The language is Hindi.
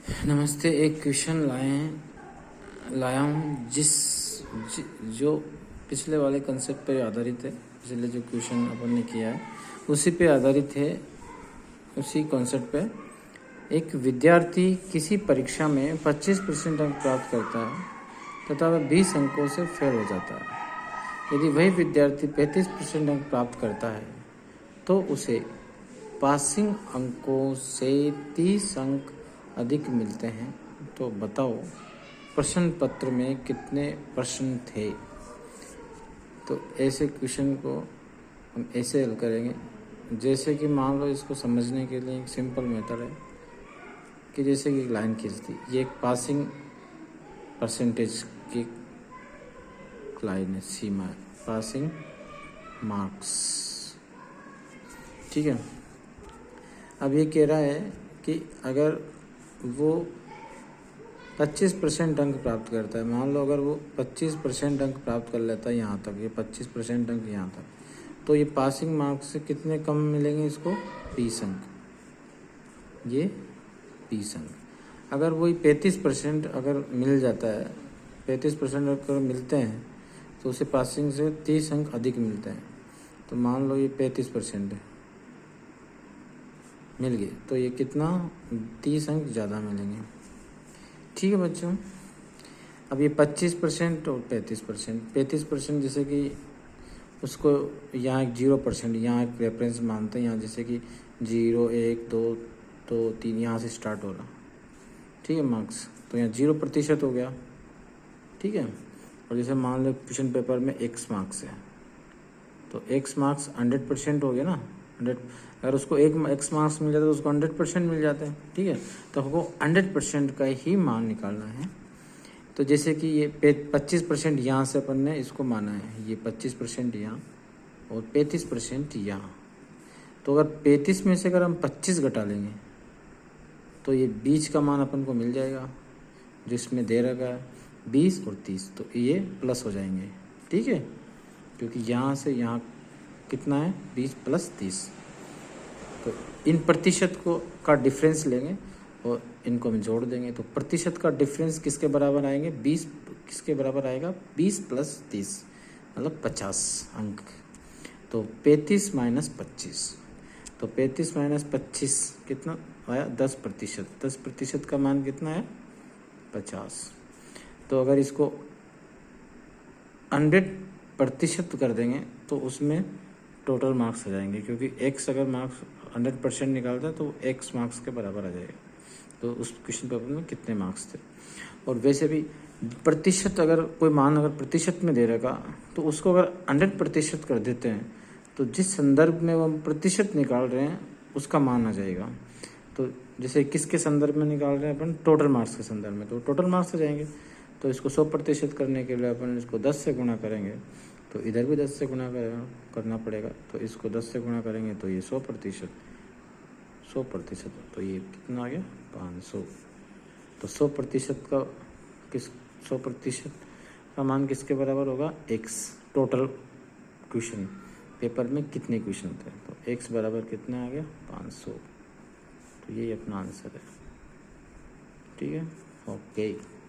नमस्ते। एक क्वेश्चन लाया हूँ जो पिछले वाले कंसेप्ट पर आधारित है। पिछले जो क्वेश्चन अपन ने किया है उसी पे आधारित है, उसी कॉन्सेप्ट पे। एक विद्यार्थी किसी परीक्षा में 25% अंक प्राप्त करता है तथा वह 20 अंकों से फेल हो जाता है। यदि वही विद्यार्थी 35% अंक प्राप्त करता है तो उसे पासिंग अंकों से 30 अंक अधिक मिलते हैं। तो बताओ प्रश्न पत्र में कितने प्रश्न थे। तो ऐसे क्वेश्चन को हम ऐसे हल करेंगे, जैसे कि मान लो इसको समझने के लिए एक सिंपल मेथड है कि जैसे कि एक लाइन खींच दी, ये एक पासिंग परसेंटेज की लाइन है, सीमा है, पासिंग मार्क्स। ठीक है। अब ये कह रहा है कि अगर वो 25% अंक प्राप्त करता है, मान लो अगर वो 25% अंक प्राप्त कर लेता है यहाँ तक, ये 25% अंक यहाँ तक, तो ये पासिंग मार्क्स से कितने कम मिलेंगे इसको? 20 अंक। ये 20 अंक। अगर वही 35% अगर मिल जाता है, 35% अगर मिलते हैं तो उसे पासिंग से 30 अंक अधिक मिलते हैं। तो मान लो ये 35% है, मिल गए, तो ये कितना? 30 अंक ज़्यादा मिलेंगे। ठीक है बच्चों। अब ये 25% और 35%, 35% जैसे कि उसको यहाँ एक 0%, यहाँ एक रेफरेंस मानते हैं, यहाँ जैसे कि 0, 1, 2, 2, 3 यहाँ से स्टार्ट हो रहा। ठीक है मार्क्स, तो यहाँ 0% हो गया। ठीक है। और जैसे मान लो क्वेश्चन पेपर में x मार्क्स है, तो x मार्क्स 100% हो गया ना। 100, अगर उसको एक x मार्क्स मिल जाता है तो उसको 100% मिल जाते हैं। ठीक है। तो हमको 100% का ही मान निकालना है। तो जैसे कि ये 25% यहाँ से अपन ने इसको माना है, ये 25% यहाँ और 35% यहाँ। तो अगर 35 में से अगर हम 25 घटा लेंगे तो ये बीच का मान अपन को मिल जाएगा, जिसमें दे रखा है 20 और 30, तो ये प्लस हो जाएंगे। ठीक है, क्योंकि यहाँ से यहाँ कितना है? 20 + 30। तो इन प्रतिशत को का डिफरेंस लेंगे और इनको हम जोड़ देंगे, तो प्रतिशत का डिफरेंस किसके बराबर आएंगे? 20 किसके बराबर आएगा? 20 + 30 मतलब 50 अंक। तो 35 - 25, तो 35 - 25 कितना आया? 10%। 10% का मान कितना है? 50। तो अगर इसको 100% कर देंगे तो उसमें टोटल मार्क्स आ जाएंगे, क्योंकि x अगर मार्क्स 100% निकालता है तो x मार्क्स के बराबर आ जाएगा। तो उस क्वेश्चन पेपर में कितने मार्क्स थे। और वैसे भी प्रतिशत, अगर कोई मान अगर प्रतिशत में दे रखा तो उसको अगर 100% कर देते हैं तो जिस संदर्भ में वो हम प्रतिशत निकाल रहे हैं उसका मान आ जाएगा। तो जैसे किसके संदर्भ में निकाल रहे हैं अपन? टोटल मार्क्स के संदर्भ में, तो टोटल मार्क्स आ जाएंगे। तो इसको 100% करने के लिए अपन इसको 10 से गुणा करेंगे, तो इधर भी 10 से गुणा करना पड़ेगा। तो इसको 10 से गुणा करेंगे तो ये 100%, 100%, तो ये कितना आ गया? 500। तो 100% का 100% का मान किसके बराबर होगा? x। टोटल क्वेश्चन पेपर में कितने क्वेश्चन थे, तो x बराबर कितना आ गया? 500। तो यही अपना आंसर है। ठीक है, ओके।